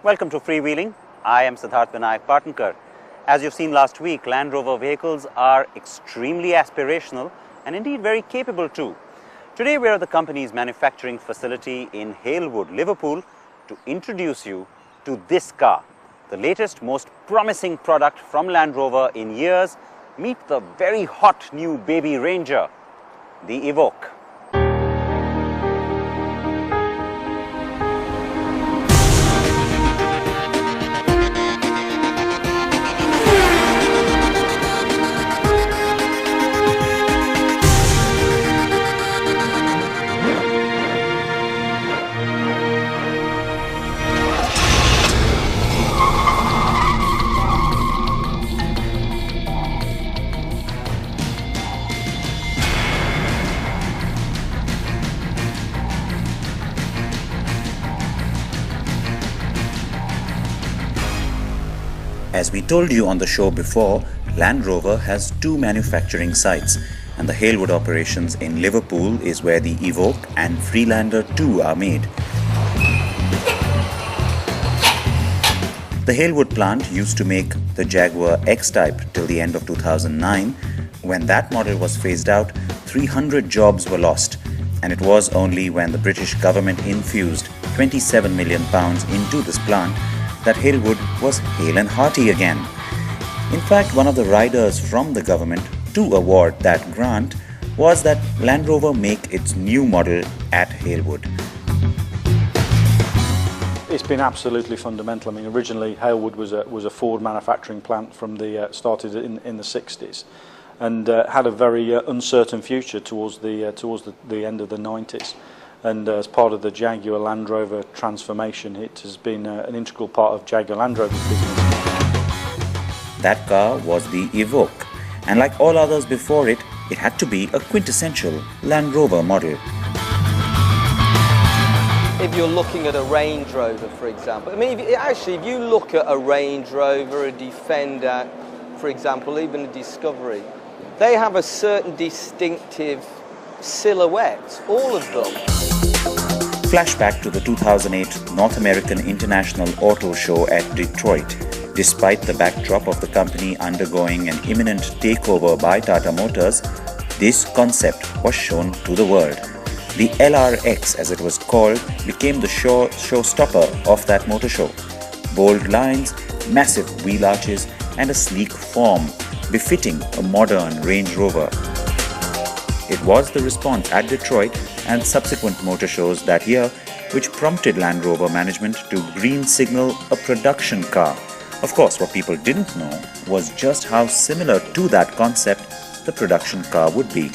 Welcome to Freewheeling. I am Siddharth Vinayak Partnkar. As you've seen last week, Land Rover vehicles are extremely aspirational and indeed very capable too. Today we are at the company's manufacturing facility in Halewood, Liverpool, to introduce you to this car, the latest, most promising product from Land Rover in years. Meet the very hot new baby Ranger, the Evoque. As we told you on the show before, Land Rover has two manufacturing sites, and the Halewood operations in Liverpool is where the Evoque and Freelander 2 are made. The Halewood plant used to make the Jaguar X-Type till the end of 2009. When that model was phased out, 300 jobs were lost, and it was only when the British government infused £27 million into this plant that Halewood was hale and hearty again. In fact, one of the riders from the government to award that grant was that Land Rover make its new model at Halewood. It's been absolutely fundamental. I mean, originally Halewood was a Ford manufacturing plant from the started in the 60s, and had a very uncertain future towards the end of the 90s. And as part of the Jaguar Land Rover transformation, it has been an integral part of Jaguar Land Rover's business. That car was the Evoque, and like all others before it, it had to be a quintessential Land Rover model. If you're looking at a Range Rover, for example, I mean, if you look at a Range Rover, a Defender, for example, even a Discovery, they have a certain distinctive silhouette, all of them. Flashback to the 2008 North American International Auto Show at Detroit. Despite the backdrop of the company undergoing an imminent takeover by Tata Motors, this concept was shown to the world. The LRX, as it was called, became the showstopper of that motor show. Bold lines, massive wheel arches, and a sleek form befitting a modern Range Rover. It was the response at Detroit and subsequent motor shows that year which prompted Land Rover management to green signal a production car. Of course, what people didn't know was just how similar to that concept the production car would be.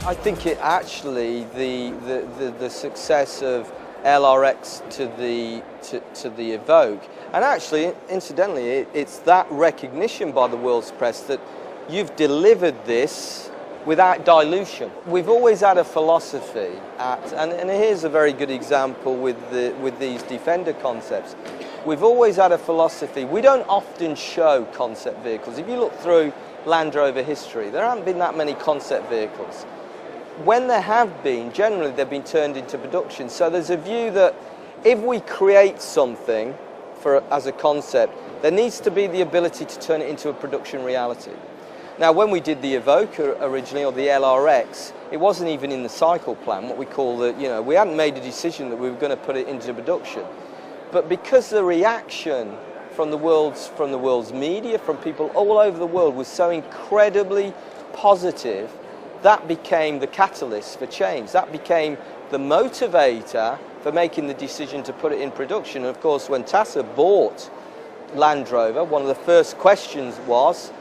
I think it actually, the success of LRX to the Evoque, and actually, incidentally, it's that recognition by the world's press that you've delivered this without dilution. We've always had a philosophy and here's a very good example with these Defender concepts. We've always had a philosophy. We don't often show concept vehicles. If you look through Land Rover history, there haven't been that many concept vehicles. When there have been, generally they've been turned into production. So there's a view that if we create something as a concept, there needs to be the ability to turn it into a production reality. Now, when we did the Evoque originally, or the LRX, it wasn't even in the cycle plan, what we call we hadn't made a decision that we were going to put it into production. But because the reaction from the world's media, from people all over the world, was so incredibly positive, that became the catalyst for change. That became the motivator for making the decision to put it in production. And of course, when Tata bought Land Rover, one of the first questions was,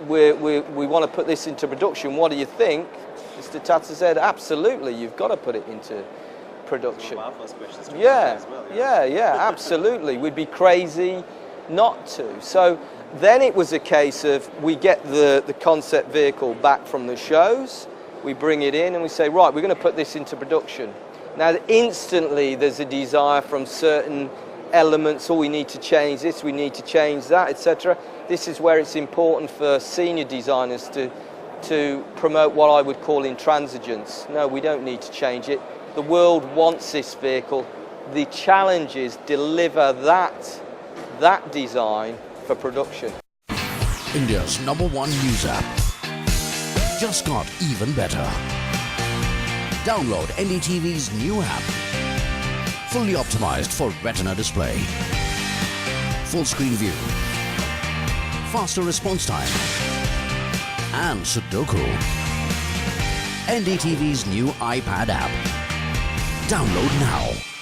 we want to put this into production, what do you think? Mr. Tata said, absolutely, you've got to put it into production. Well, our first questions to yeah, as well, yeah, absolutely. We'd be crazy not to. So then it was a case of, we get the concept vehicle back from the shows, we bring it in and we say, right, we're going to put this into production. Now instantly there's a desire from certain elements, we need to change this, we need to change that, etc. This is where it's important for senior designers to promote what I would call intransigence. No, we don't need to change it. The world wants this vehicle. The challenge is deliver that design for production. India's #1 news app just got even better. Download NDTV's new app. Fully optimized for retina display, full screen view, faster response time, and Sudoku. NDTV's new iPad app. Download now.